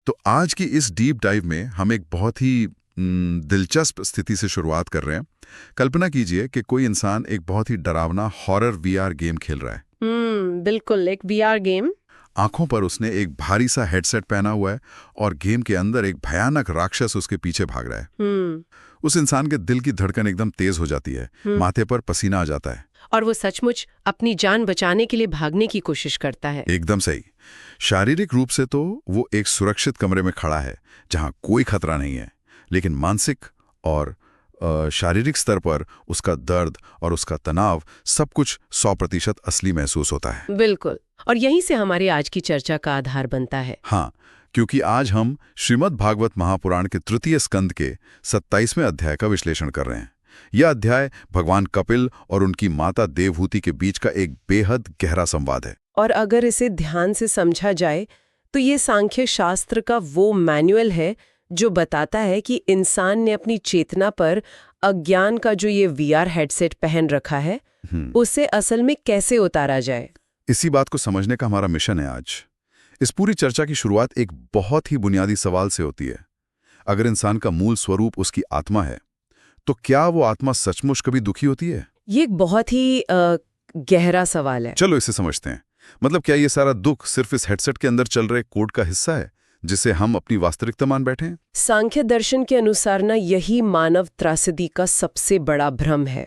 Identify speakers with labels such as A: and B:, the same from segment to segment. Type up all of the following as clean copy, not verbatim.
A: तो आज की इस डीप डाइव में हम एक बहुत ही दिलचस्प स्थिति से शुरुआत कर रहे हैं। कल्पना कीजिए कि कोई इंसान एक बहुत ही डरावना हॉरर वीआर गेम खेल रहा है।
B: बिल्कुल, एक वीआर गेम।
A: आंखों पर उसने एक भारी सा हेडसेट पहना हुआ है और गेम के अंदर एक भयानक राक्षस उसके पीछे भाग रहा है। उस इंसान के दिल की धड़कन एकदम तेज हो जाती है, माथे पर पसीना आ जाता है।
B: और वो सचमुच अपनी जान बचाने के लिए भागने की कोशिश करता है।
A: एकदम सही। शारीरिक रूप से तो वो एक सुरक्षित कमरे में खड़ा है जहां कोई खतरा नहीं है, लेकिन मानसिक और शारीरिक स्तर पर उसका दर्द और उसका तनाव सब कुछ 100% असली महसूस होता है।
B: बिल्कुल, और यहीं से हमारी आज की चर्चा का आधार बनता है।
A: हाँ, क्योंकि आज हम श्रीमद् भागवत महापुराण के तृतीय स्कंद के 27वें अध्याय का विश्लेषण कर रहे हैं। यह अध्याय भगवान कपिल और उनकी माता देवहूति के बीच का एक बेहद गहरा संवाद है।
B: और अगर इसे ध्यान से समझा जाए तो ये सांख्य शास्त्र का वो मैनुअल है जो बताता है कि इंसान ने अपनी चेतना पर अज्ञान का जो ये वीआर हेडसेट पहन रखा है उसे असल में कैसे उतारा जाए।
A: इसी बात को समझने का हमारा मिशन है आज। इस पूरी चर्चा की शुरुआत एक बहुत ही बुनियादी सवाल से होती है। अगर इंसान का मूल स्वरूप उसकी आत्मा है, तो क्या वो आत्मा सचमुच कभी दुखी होती है?
B: ये एक बहुत ही गहरा सवाल है।
A: चलो इसे समझते हैं। मतलब क्या ये सारा दुख सिर्फ इस हेडसेट के अंदर चल रहे कोड का हिस्सा है जिसे हम अपनी वास्तविकता मान बैठे हैं?
B: सांख्य दर्शन के अनुसार ना यही मानव त्रासदी का सबसे बड़ा भ्रम है।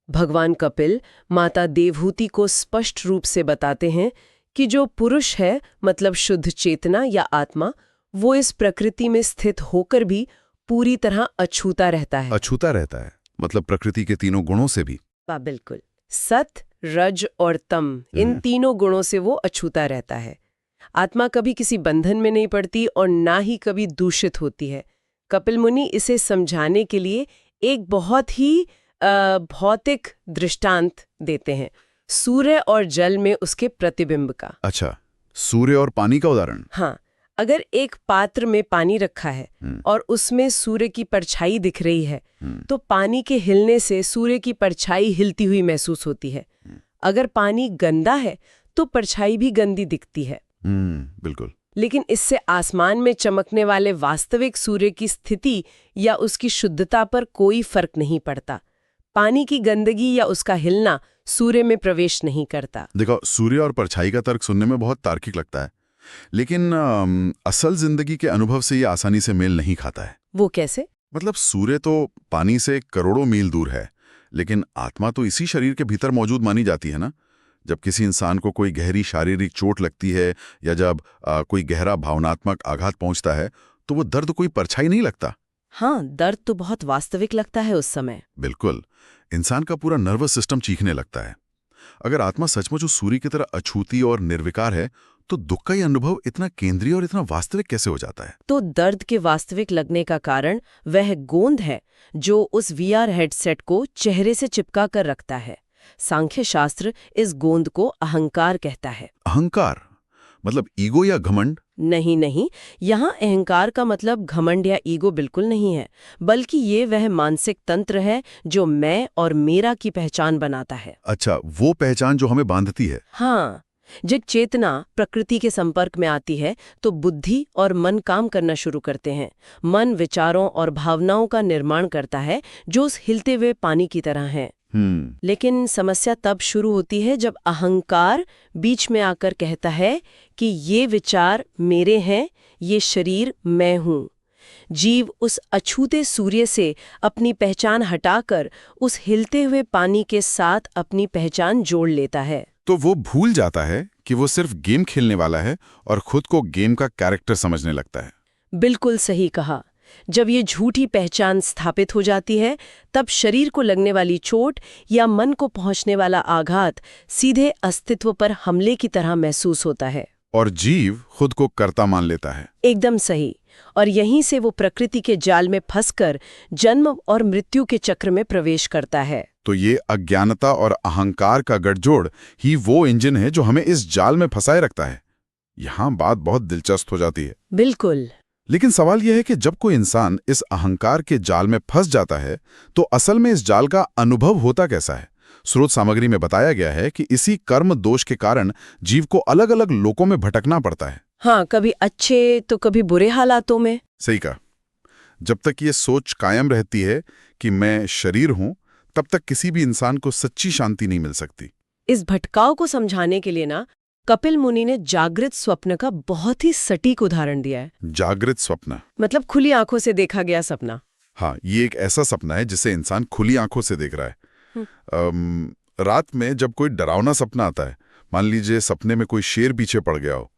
B: भगवान कपिल माता देवहूति को स्पष्ट रूप से बताते हैं कि जो पुरुष है, मतलब शुद्ध चेतना या आत्मा, वो इस प्रकृति में स्थित होकर भी पूरी तरह अछूता रहता है।
A: अछूता रहता है मतलब प्रकृति के तीनों गुणों से भी?
B: बिल्कुल। सत, रज और तम, इन तीनों गुणों से वो अछूता रहता है। आत्मा कभी किसी बंधन में नहीं पड़ती और ना ही कभी दूषित होती है। कपिल मुनि इसे समझाने के लिए एक बहुत ही भौतिक दृष्टांत देते हैं, सूर्य और जल में उसके प्रतिबिंब का।
A: अच्छा, सूर्य और पानी का उदाहरण?
B: हाँ, अगर एक पात्र में पानी रखा है और उसमें सूर्य की परछाई दिख रही है तो पानी के हिलने से सूर्य की परछाई हिलती हुई महसूस होती है। अगर पानी गंदा है तो परछाई भी गंदी दिखती है।
A: बिल्कुल।
B: लेकिन इससे आसमान में चमकने वाले वास्तविक सूर्य की स्थिति या उसकी शुद्धता पर कोई फर्क नहीं पड़ता। पानी की गंदगी या उसका हिलना सूर्य में प्रवेश नहीं करता।
A: देखो, सूर्य और परछाई का तर्क सुनने में बहुत तार्किक लगता है, लेकिन असल जिंदगी के अनुभव से ये आसानी से मेल नहीं खाता है।
B: वो कैसे?
A: मतलब सूर्य तो पानी से करोड़ों मील दूर है, लेकिन आत्मा तो इसी शरीर के भीतर मौजूद मानी जाती है ना। जब किसी इंसान को कोई गहरी शारीरिक चोट लगती है या जब कोई गहरा भावनात्मक आघात पहुंचता है तो वो दर्द कोई परछाई नहीं लगता।
B: हाँ, दर्द तो बहुत वास्तविक लगता है उस समय।
A: बिल्कुल, इंसान का पूरा नर्वस सिस्टम चीखने लगता है। अगर आत्मा सचमुच उस सूर्य की तरह अछूती और निर्विकार है तो दुख का यह अनुभव इतना केंद्रीय और इतना वास्तविक कैसे हो जाता है?
B: तो दर्द के वास्तविक लगने का कारण वह गोंद है जो उस वीआर हेडसेट को चेहरे से चिपका कर रखता है। सांख्य शास्त्र इस गोंद को अहंकार कहता है।
A: अहंकार मतलब ईगो या घमंड?
B: नहीं, यहाँ अहंकार का मतलब घमंड या ईगो बिल्कुल नहीं है, बल्कि ये वह मानसिक तंत्र है जो मैं और मेरा की पहचान बनाता है।
A: अच्छा, वो पहचान जो हमें बांधती है।
B: हाँ, जब चेतना प्रकृति के संपर्क में आती है तो बुद्धि और मन काम करना शुरू करते हैं। मन विचारों और भावनाओं का निर्माण करता है जो उस हिलते हुए पानी की तरह हैं। लेकिन समस्या तब शुरू होती है जब अहंकार बीच में आकर कहता है कि ये विचार मेरे हैं, ये शरीर मैं हूँ। जीव उस अछूते सूर्य से अपनी पहचान हटाकर उस हिलते हुए पानी के साथ अपनी पहचान जोड़ लेता है।
A: तो वो भूल जाता है कि वो सिर्फ गेम खेलने वाला है और खुद को गेम का कैरेक्टर समझने लगता है।
B: बिल्कुल सही कहा। जब ये झूठी पहचान स्थापित हो जाती है तब शरीर को लगने वाली चोट या मन को पहुंचने वाला आघात सीधे अस्तित्व पर हमले की तरह महसूस होता है
A: और जीव खुद को कर्ता मान लेता है।
B: एकदम सही। और यहीं से वो प्रकृति के जाल में फंसकर जन्म और मृत्यु के चक्र में प्रवेश करता है।
A: तो ये अज्ञानता और अहंकार का गठजोड़ ही वो इंजन है जो हमें इस जाल में फंसाए रखता है। यहाँ बात बहुत दिलचस्प हो जाती है।
B: बिल्कुल।
A: लेकिन सवाल यह है कि जब कोई इंसान इस अहंकार के जाल में फंस जाता है तो असल में इस जाल का अनुभव होता कैसा है? स्रोत सामग्री में बताया गया है कि इसी कर्म दोष के कारण जीव को अलग अलग लोकों में भटकना पड़ता है।
B: हाँ, कभी अच्छे तो कभी बुरे हालातों में।
A: सही कहा। जब तक ये सोच कायम रहती है कि मैं शरीर हूं, तब तक किसी भी इंसान को सच्ची शांति नहीं मिल सकती।
B: इस भटकाव को समझाने के लिए ना कपिल मुनि ने जागृत स्वप्न का बहुत ही सटीक उदाहरण दिया है।
A: जागृत स्वप्न,
B: मतलब खुली आंखों से देखा गया सपना।
A: हाँ, ये एक ऐसा सपना है जिसे इंसान खुली आंखों से देख रहा है। रात में जब कोई डरावना सपना आता है, मान लीजिए सपने में कोई शेर पीछे पड़ गया हो,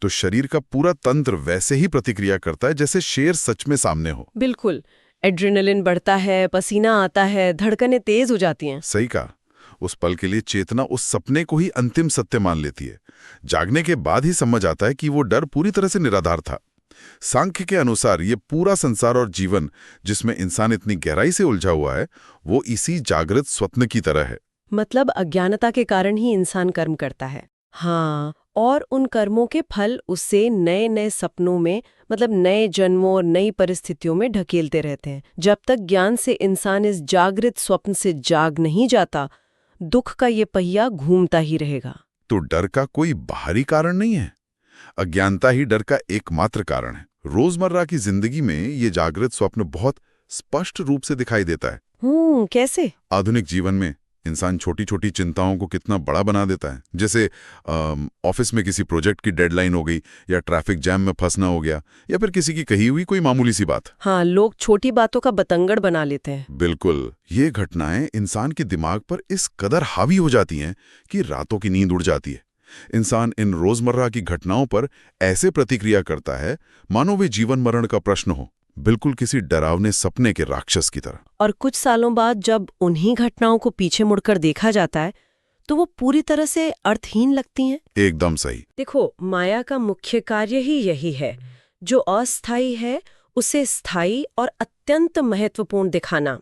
A: तो शरीर का पूरा तंत्र वैसे ही प्रतिक्रिया करता है जैसे शेर सच में सामने हो।
B: बिल्कुल, एड्रेनलिन बढ़ता है, पसीना आता है, धड़कनें तेज हो जाती हैं।
A: सही कहा। उस पल के लिए चेतना उस सपने को ही अंतिम सत्य मान लेती है। जागने के बाद ही समझ आता है कि वो डर पूरी तरह से निराधार था। सांख्य के अनुसार ये पूरा संसार और जीवन जिसमें इंसान इतनी गहराई से उलझा हुआ है, वो इसी जागृत स्वप्न की तरह है।
B: मतलब अज्ञानता के कारण ही इंसान कर्म करता है। हाँ, और उन कर्मों के फल उससे नए नए सपनों में, मतलब नए जन्मों और नई परिस्थितियों में ढकेलते रहते हैं। जब तक ज्ञान से इंसान इस जागृत स्वप्न से जाग नहीं जाता, दुख का ये पहिया घूमता ही रहेगा।
A: तो डर का कोई बाहरी कारण नहीं है, अज्ञानता ही डर का एकमात्र कारण है। रोजमर्रा की जिंदगी में ये जागृत स्वप्न बहुत स्पष्ट रूप से दिखाई देता है।
B: कैसे?
A: आधुनिक जीवन में इंसान छोटी छोटी चिंताओं को कितना बड़ा बना देता है। जैसे ऑफिस में किसी प्रोजेक्ट की डेडलाइन हो गई, या ट्रैफिक जैम में फंसना हो गया, या फिर किसी की कही हुई कोई मामूली सी बात।
B: हाँ, लोग छोटी बातों का बतंगड़ बना लेते हैं।
A: बिल्कुल, ये घटनाएं इंसान के दिमाग पर इस कदर हावी हो जाती हैं कि रातों की नींद उड़ जाती है। इंसान इन रोजमर्रा की घटनाओं पर ऐसे प्रतिक्रिया करता है मानो वे जीवन मरण का प्रश्न हो, बिल्कुल किसी डरावने सपने के राक्षस की तरह।
B: और कुछ सालों बाद जब उन्हीं घटनाओं को पीछे मुड़कर देखा जाता है, तो वो पूरी तरह से अर्थहीन लगती हैं।
A: एकदम सही।
B: देखो, माया का मुख्य कार्य ही यही है, जो अस्थायी है उसे स्थायी और अत्यंत महत्वपूर्ण दिखाना।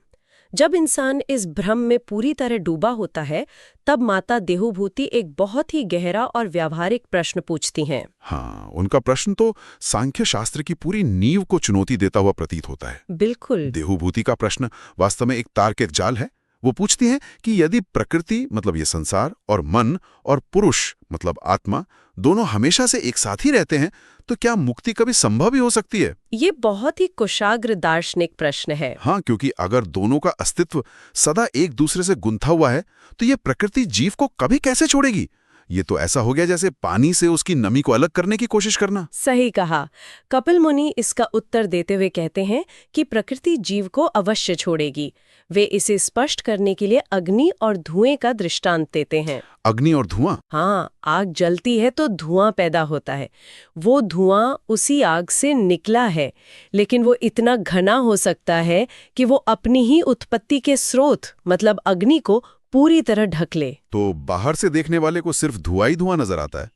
B: जब इंसान इस भ्रम में पूरी तरह डूबा होता है, तब माता देहूभूति एक बहुत ही गहरा और व्यावहारिक प्रश्न पूछती हैं।
A: हाँ, उनका प्रश्न तो सांख्य शास्त्र की पूरी नींव को चुनौती देता हुआ प्रतीत होता है।
B: बिल्कुल।
A: देहूभूति का प्रश्न वास्तव में एक तार्किक जाल है। वो पूछती हैं कि यदि प्रकृति, मतलब ये संसार, और मन और पुरुष, मतलब आत्मा, दोनों हमेशा से एक साथ ही रहते हैं, तो क्या मुक्ति कभी संभव ही हो सकती है?
B: ये बहुत ही कुशाग्र दार्शनिक प्रश्न है।
A: हाँ, क्योंकि अगर दोनों का अस्तित्व सदा एक दूसरे से गुंथा हुआ है, तो ये प्रकृति जीव को कभी कैसे छोड़ेगी? ये तो ऐसा हो गया जैसे पानी से उसकी नमी को अलग करने की कोशिश करना।
B: सही कहा। कपिल मुनि इसका उत्तर देते हुए कहते हैं कि प्रकृति जीव को अवश्य छोड़ेगी। वे इसे स्पष्ट करने के लिए अग्नि और धुएं का दृष्टांत देते हैं।
A: अग्नि और धुआं?
B: हाँ, आग जलती है तो धुआं पैदा होता है। वो धुआं उसी आग से निकला है, लेकिन वो इतना घना हो सकता है कि वो अपनी ही उत्पत्ति के स्रोत, मतलब अग्नि को पूरी तरह ढक ले।
A: तो बाहर से देखने वाले को सिर्फ धुआं ही धुआं नजर आता है,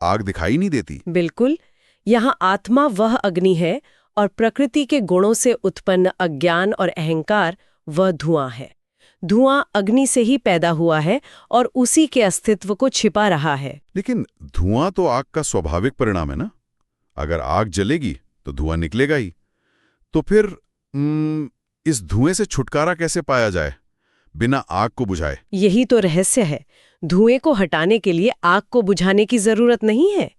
A: आग दिखाई नहीं देती।
B: बिल्कुल, यहाँ आत्मा वह अग्नि है और प्रकृति के गुणों से उत्पन्न अज्ञान और अहंकार वह धुआं है। धुआं अग्नि से ही पैदा हुआ है और उसी के अस्तित्व को छिपा रहा है।
A: लेकिन धुआं तो आग का स्वाभाविक परिणाम है ना? अगर आग जलेगी तो धुआं निकलेगा ही। तो फिर इस धुएं से छुटकारा कैसे पाया जाए बिना आग को बुझाए?
B: यही तो रहस्य है। धुएं को हटाने के लिए आग को बुझाने की जरूरत नहीं है,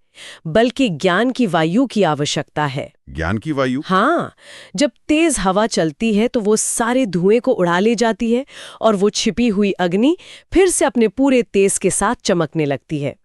B: बल्कि ज्ञान की वायु की आवश्यकता है।
A: ज्ञान की वायु?
B: हाँ, जब तेज हवा चलती है तो वो सारे धुएं को उड़ा ले जाती है और वो छिपी हुई अग्नि फिर से अपने पूरे तेज के साथ चमकने लगती है।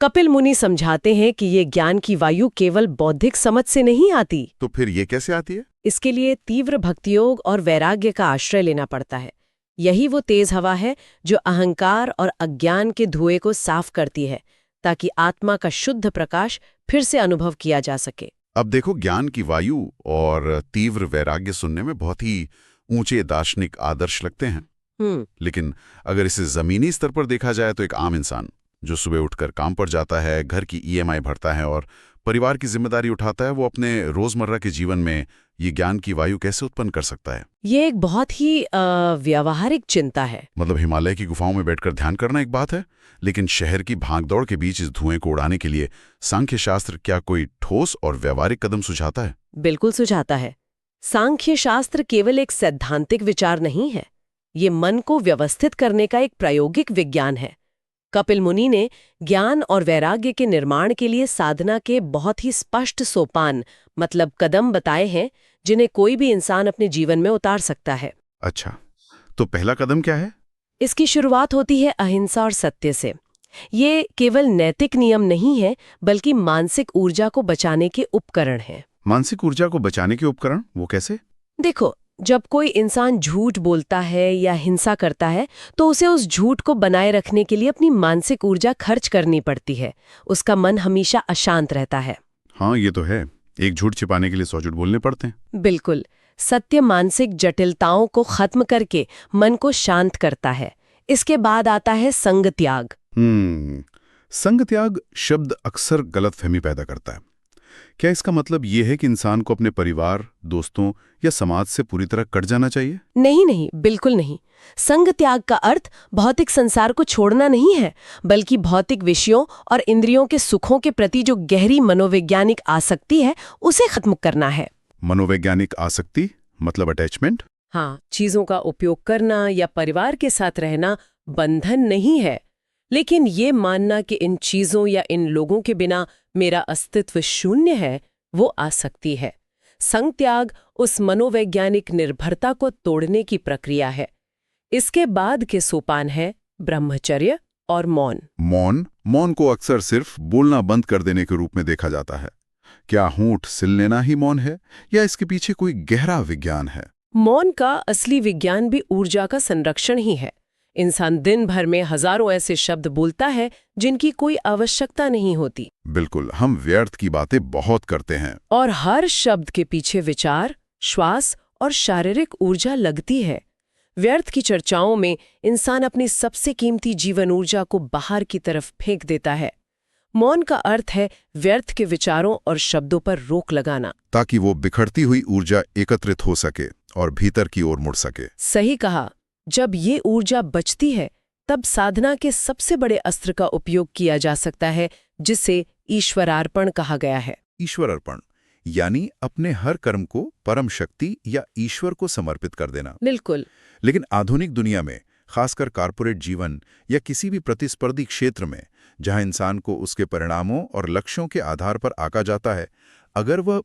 B: कपिल मुनि समझाते हैं कि ये ज्ञान की वायु केवल बौद्धिक समझ से नहीं आती।
A: तो फिर ये कैसे आती है?
B: इसके लिए तीव्र भक्तियोग और वैराग्य का आश्रय लेना पड़ता है। यही वो तेज हवा है जो अहंकार और अज्ञान के धुएं को साफ करती है, ताकि आत्मा का शुद्ध प्रकाश फिर से अनुभव किया जा सके।
A: अब देखो, ज्ञान की वायु और तीव्र वैराग्य सुनने में बहुत ही ऊंचे दार्शनिक आदर्श लगते हैं। लेकिन अगर इसे जमीनी स्तर पर देखा जाए तो एक आम इंसान जो सुबह उठकर काम पर जाता है, घर की ईएमआई भरता है और परिवार की जिम्मेदारी उठाता है, वो अपने रोजमर्रा के जीवन में ये ज्ञान की वायु कैसे उत्पन्न कर सकता है?
B: ये एक बहुत ही व्यावहारिक चिंता है।
A: मतलब हिमालय की गुफाओं में बैठकर ध्यान करना एक बात है, लेकिन शहर की भागदौड़ के बीच इस धुएं को उड़ाने के लिए सांख्य शास्त्र क्या कोई ठोस और व्यावहारिक कदम सुझाता है?
B: बिल्कुल सुझाता है। सांख्य शास्त्र केवल एक सैद्धांतिक विचार नहीं है, ये मन को व्यवस्थित करने का एक प्रायोगिक विज्ञान है। कपिल मुनि ने ज्ञान और वैराग्य के निर्माण के लिए साधना के बहुत ही स्पष्ट सोपान मतलब कदम बताए हैं जिन्हें कोई भी इंसान अपने जीवन में उतार सकता है।
A: अच्छा, तो पहला कदम क्या है?
B: इसकी शुरुआत होती है अहिंसा और सत्य से। ये केवल नैतिक नियम नहीं है बल्कि मानसिक ऊर्जा को बचाने के उपकरण हैं।
A: मानसिक ऊर्जा को बचाने के उपकरण, वो कैसे?
B: देखो, जब कोई इंसान झूठ बोलता है या हिंसा करता है तो उसे उस झूठ को बनाए रखने के लिए अपनी मानसिक ऊर्जा खर्च करनी पड़ती है। उसका मन हमेशा अशांत रहता है।
A: हाँ, ये तो है। एक झूठ छिपाने के लिए 100 झूठ बोलने पड़ते हैं।
B: बिल्कुल। सत्य मानसिक जटिलताओं को खत्म करके मन को शांत करता है। इसके बाद आता है संग त्याग।
A: संग त्याग शब्द अक्सर गलतफहमी पैदा करता है। क्या इसका मतलब ये है कि इंसान को अपने परिवार, दोस्तों या समाज से पूरी तरह कट जाना चाहिए?
B: नहीं नहीं, बिल्कुल नहीं। संग त्याग का अर्थ भौतिक संसार को छोड़ना नहीं है, बल्कि भौतिक विषयों और इंद्रियों के सुखों के प्रति जो गहरी मनोवैज्ञानिक आसक्ति है उसे खत्म करना है।
A: मनोवैज्ञानिक आसक्ति मतलब अटैचमेंट?
B: हाँ, चीजों का उपयोग करना या परिवार के साथ रहना बंधन नहीं है, लेकिन ये मानना कि इन चीजों या इन लोगों के बिना मेरा अस्तित्व शून्य है, वो आसक्ति है। संग त्याग उस मनोवैज्ञानिक निर्भरता को तोड़ने की प्रक्रिया है। इसके बाद के सोपान है ब्रह्मचर्य और मौन।
A: मौन को अक्सर सिर्फ बोलना बंद कर देने के रूप में देखा जाता है। क्या होंठ सिल लेना ही मौन है या इसके पीछे कोई गहरा विज्ञान है?
B: मौन का असली विज्ञान भी ऊर्जा का संरक्षण ही है। इंसान दिन भर में हजारों ऐसे शब्द बोलता है जिनकी कोई आवश्यकता नहीं होती।
A: बिल्कुल, हम व्यर्थ की बातें बहुत करते हैं।
B: और हर शब्द के पीछे विचार, श्वास और शारीरिक ऊर्जा लगती है। व्यर्थ की चर्चाओं में इंसान अपनी सबसे कीमती जीवन ऊर्जा को बाहर की तरफ फेंक देता है। मौन का अर्थ है व्यर्थ के विचारों और शब्दों पर रोक लगाना,
A: ताकि वो बिखरती हुई ऊर्जा एकत्रित हो सके और भीतर की ओर मुड़ सके।
B: सही कहा। जब ये ऊर्जा बचती है तब साधना के सबसे बड़े अस्त्र का उपयोग किया जा सकता है, जिसे ईश्वरार्पण कहा गया है।
A: ईश्वर अर्पण यानी अपने हर कर्म को परम शक्ति या ईश्वर को समर्पित कर देना।
B: बिल्कुल।
A: लेकिन आधुनिक दुनिया में, खासकर कॉर्पोरेट जीवन या किसी भी प्रतिस्पर्धी क्षेत्र में, जहां इंसान को उसके परिणामों और लक्ष्यों के आधार पर आंका जाता है, अगर वह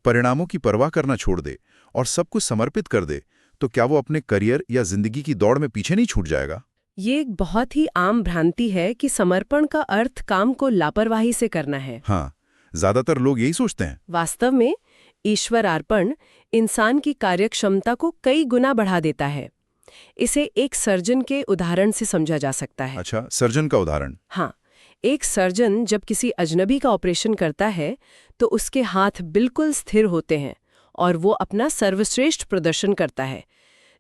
A: परिणामों की परवाह करना छोड़ दे और सब कुछ समर्पित कर दे, तो क्या वो अपने करियर या जिंदगी की दौड़ में पीछे नहीं छूट जाएगा?
B: ये एक बहुत ही आम भ्रांति है कि समर्पण का अर्थ काम को लापरवाही से करना है।
A: हाँ, ज्यादातर लोग यही सोचते हैं।
B: वास्तव में ईश्वरार्पण इंसान की कार्यक्षमता को कई गुना बढ़ा देता है। इसे एक सर्जन के उदाहरण से समझा जा सकता है।
A: अच्छा, सर्जन का उदाहरण?
B: हाँ, एक सर्जन जब किसी अजनबी का ऑपरेशन करता है तो उसके हाथ बिल्कुल स्थिर होते हैं और वो अपना सर्वश्रेष्ठ प्रदर्शन करता है।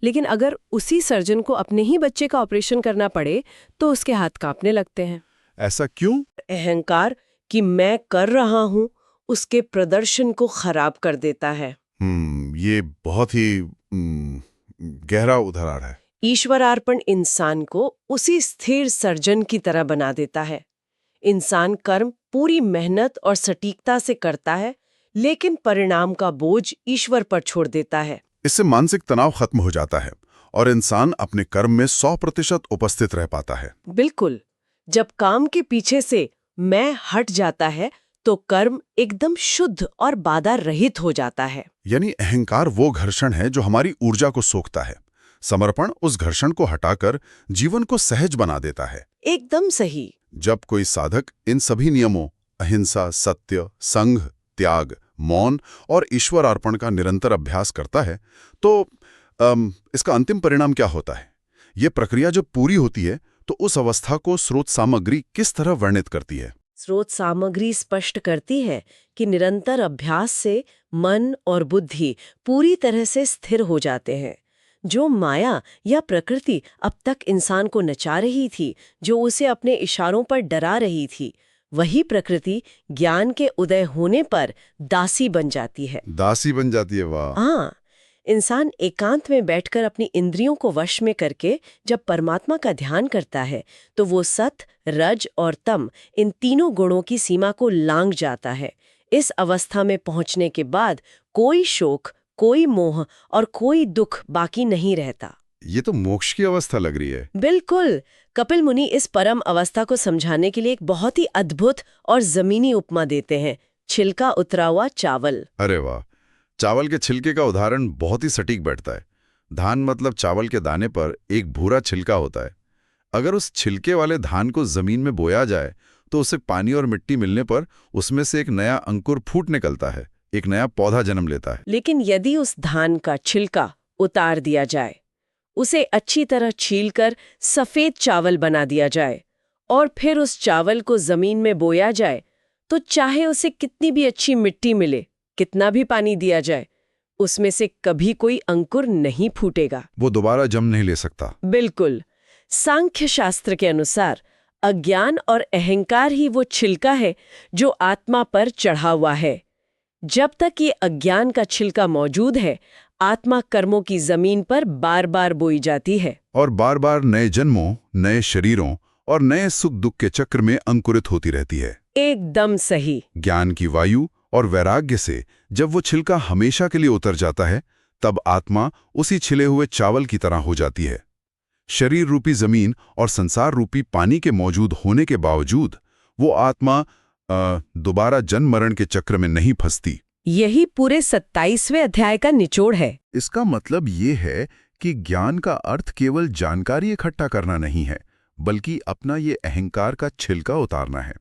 B: लेकिन अगर उसी सर्जन को अपने ही बच्चे का ऑपरेशन करना पड़े तो उसके हाथ कांपने लगते हैं।
A: ऐसा क्यों?
B: अहंकार कि मैं कर रहा हूं उसके प्रदर्शन को खराब कर देता है।
A: ये बहुत ही गहरा उदाहरण है।
B: ईश्वरार्पण इंसान को उसी स्थिर सर्जन की तरह बना देता है। इंसान कर्म पूरी मेहनत और सटीकता से करता है, लेकिन परिणाम का बोझ ईश्वर पर छोड़ देता है।
A: इससे मानसिक तनाव खत्म हो जाता है और इंसान अपने कर्म में 100% उपस्थित रह पाता है।
B: बिल्कुल। जब काम के पीछे से मैं हट जाता है तो कर्म एकदम शुद्ध और बाधा रहित हो जाता है।
A: यानी अहंकार वो घर्षण है जो हमारी ऊर्जा को सोखता है। समर्पण उस घर्षण को हटाकर जीवन को सहज बना देता है।
B: एकदम सही।
A: जब कोई साधक इन सभी नियमों अहिंसा, सत्य, संघ, त्याग, मौन और ईश्वर अर्पण का निरंतर अभ्यास करता है तो इसका अंतिम परिणाम क्या होता है? ये प्रक्रिया जब पूरी होती है तो उस अवस्था को स्रोत सामग्री किस तरह वर्णित करती है?
B: स्रोत सामग्री स्पष्ट करती है कि निरंतर अभ्यास से मन और बुद्धि पूरी तरह से स्थिर हो जाते हैं। जो माया या प्रकृति अब तक इंसान को नचा रही थी, जो उसे अपने इशारों पर डरा रही थी, वही प्रकृति ज्ञान के उदय होने पर दासी बन जाती है।
A: दासी बन जाती है, वाह।
B: हाँ, इंसान एकांत में बैठकर अपनी इंद्रियों को वश में करके जब परमात्मा का ध्यान करता है तो वो सत, रज और तम इन तीनों गुणों की सीमा को लांघ जाता है। इस अवस्था में पहुंचने के बाद कोई शोक, कोई मोह और कोई दुख बाकी नहीं रहता।
A: ये तो मोक्ष की अवस्था लग रही है।
B: बिल्कुल। कपिल मुनि इस परम अवस्था को समझाने के लिए एक बहुत ही अद्भुत और जमीनी उपमा देते हैं, छिलका उतरा हुआ चावल।
A: अरे वाह, चावल के छिलके का उदाहरण बहुत ही सटीक बैठता है। धान मतलब चावल के दाने पर एक भूरा छिलका होता है। अगर उस छिलके वाले धान को जमीन में बोया जाए तो उसे पानी और मिट्टी मिलने पर उसमें से एक नया अंकुर फूट निकलता है, एक नया पौधा जन्म लेता है।
B: लेकिन यदि उस धान का छिलका उतार दिया जाए, उसे अच्छी तरह छीलकर सफेद चावल बना दिया जाए और फिर उस चावल को जमीन में बोया जाए, तो चाहे उसे कितनी भी अच्छी मिट्टी मिले, कितना भी पानी दिया जाए, उसमें से कभी कोई अंकुर नहीं फूटेगा।
A: वो दोबारा जम नहीं ले सकता।
B: बिल्कुल। सांख्य शास्त्र के अनुसार अज्ञान और अहंकार ही वो छिलका है जो आत्मा पर चढ़ा हुआ है। जब तक ये अज्ञान का छिलका मौजूद है, आत्मा कर्मों की जमीन पर बार बार बोई जाती है
A: और बार बार नए जन्मों, नए शरीरों और नए सुख दुख के चक्र में अंकुरित होती रहती है।
B: एकदम सही।
A: ज्ञान की वायु और वैराग्य से जब वो छिलका हमेशा के लिए उतर जाता है, तब आत्मा उसी छिले हुए चावल की तरह हो जाती है। शरीर रूपी जमीन और संसार रूपी पानी के मौजूद होने के बावजूद वो आत्मा दोबारा जन्म मरण के चक्र में नहीं फंसती।
B: यही पूरे 27वें अध्याय का निचोड़ है।
A: इसका मतलब ये है कि ज्ञान का अर्थ केवल जानकारी इकट्ठा करना नहीं है, बल्कि अपना ये अहंकार का छिलका उतारना है।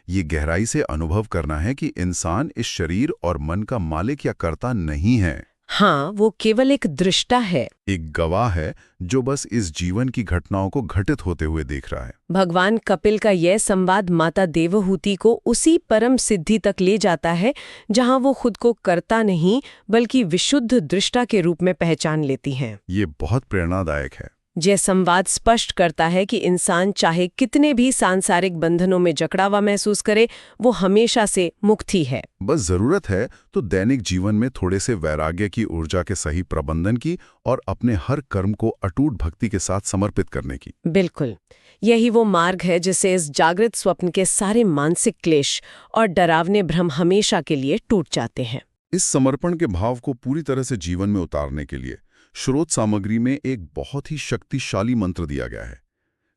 A: ये गहराई से अनुभव करना है कि इंसान इस शरीर और मन का मालिक या कर्ता नहीं है।
B: हाँ, वो केवल एक दृष्टा है,
A: एक गवाह है जो बस इस जीवन की घटनाओं को घटित होते हुए देख रहा है।
B: भगवान कपिल का यह संवाद माता देवहूति को उसी परम सिद्धि तक ले जाता है जहाँ वो खुद को कर्ता नहीं बल्कि विशुद्ध दृष्टा के रूप में पहचान लेती हैं।
A: ये बहुत प्रेरणादायक है।
B: यह संवाद स्पष्ट करता है कि इंसान चाहे कितने भी सांसारिक बंधनों में जकड़ावा महसूस करे, वो हमेशा से मुक्त ही है।
A: बस जरूरत है तो दैनिक जीवन में थोड़े से वैराग्य की ऊर्जा के सही प्रबंधन की और अपने हर कर्म को अटूट भक्ति के साथ समर्पित करने की।
B: बिल्कुल, यही वो मार्ग है जिससे इस जागृत स्वप्न के सारे मानसिक क्लेश और डरावने भ्रम हमेशा के लिए टूट जाते हैं।
A: इस समर्पण के भाव को पूरी तरह से जीवन में उतारने के लिए स्रोत सामग्री में एक बहुत ही शक्तिशाली मंत्र दिया गया है।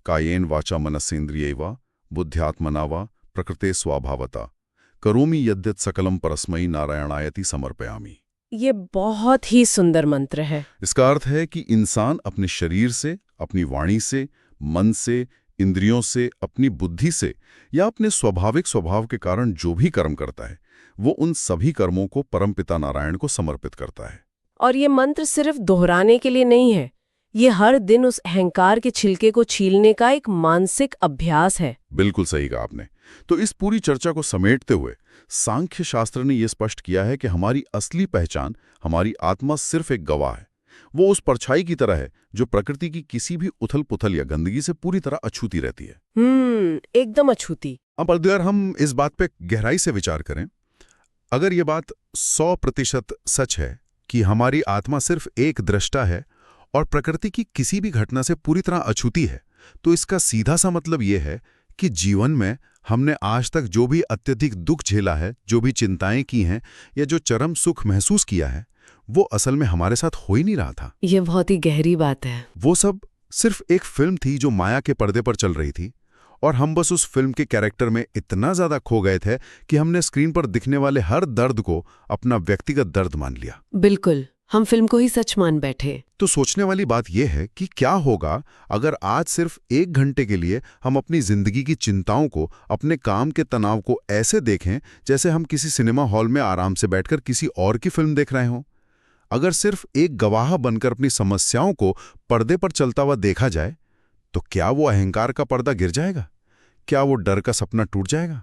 A: कायेन वाचा मनसेन्द्रियैवा बुद्ध्यात्मना वा प्रकृते स्वभावता करोमि यद्यत् सकलम परस्मै नारायणायति समर्पयामि।
B: ये बहुत ही सुंदर मंत्र है।
A: इसका अर्थ है कि इंसान अपने शरीर से, अपनी वाणी से, मन से, इंद्रियों से, अपनी बुद्धि से या अपने स्वाभाविक स्वभाव के कारण जो भी कर्म करता है, वो उन सभी कर्मों को परमपिता नारायण को समर्पित करता है।
B: और ये मंत्र सिर्फ दोहराने के लिए नहीं है, ये हर दिन उस अहंकार के छिलके को छीलने का एक मानसिक अभ्यास है।
A: बिल्कुल सही कहा आपने। तो इस पूरी चर्चा को समेटते हुए सांख्य शास्त्र ने यह स्पष्ट किया है कि हमारी असली पहचान, हमारी आत्मा सिर्फ एक गवाह है। वो उस परछाई की तरह है जो प्रकृति की किसी भी उथल पुथल या गंदगी से पूरी तरह अछूती रहती है।
B: एकदम अछूती।
A: अब अगर हम इस बात पे गहराई से विचार करें, अगर ये बात 100% सच है कि हमारी आत्मा सिर्फ एक दृष्टा है और प्रकृति की किसी भी घटना से पूरी तरह अछूती है, तो इसका सीधा सा मतलब यह है कि जीवन में हमने आज तक जो भी अत्यधिक दुख झेला है, जो भी चिंताएं की हैं या जो चरम सुख महसूस किया है, वो असल में हमारे साथ हो ही नहीं रहा था।
B: ये बहुत ही गहरी बात है।
A: वो सब सिर्फ एक फिल्म थी जो माया के पर्दे पर चल रही थी और हम बस उस फिल्म के कैरेक्टर में इतना ज्यादा खो गए थे कि हमने स्क्रीन पर दिखने वाले हर दर्द को अपना व्यक्तिगत दर्द मान लिया।
B: बिल्कुल, हम फिल्म को ही सच मान बैठे।
A: तो सोचने वाली बात यह है कि क्या होगा अगर आज सिर्फ 1 घंटे के लिए हम अपनी जिंदगी की चिंताओं को, अपने काम के तनाव को ऐसे देखें जैसे हम किसी सिनेमा हॉल में आराम से बैठकर किसी और की फिल्म देख रहे हों। अगर सिर्फ एक गवाह बनकर अपनी समस्याओं को पर्दे पर चलता हुआ देखा जाए, तो क्या वो अहंकार का पर्दा गिर जाएगा? क्या वो डर का सपना टूट जाएगा?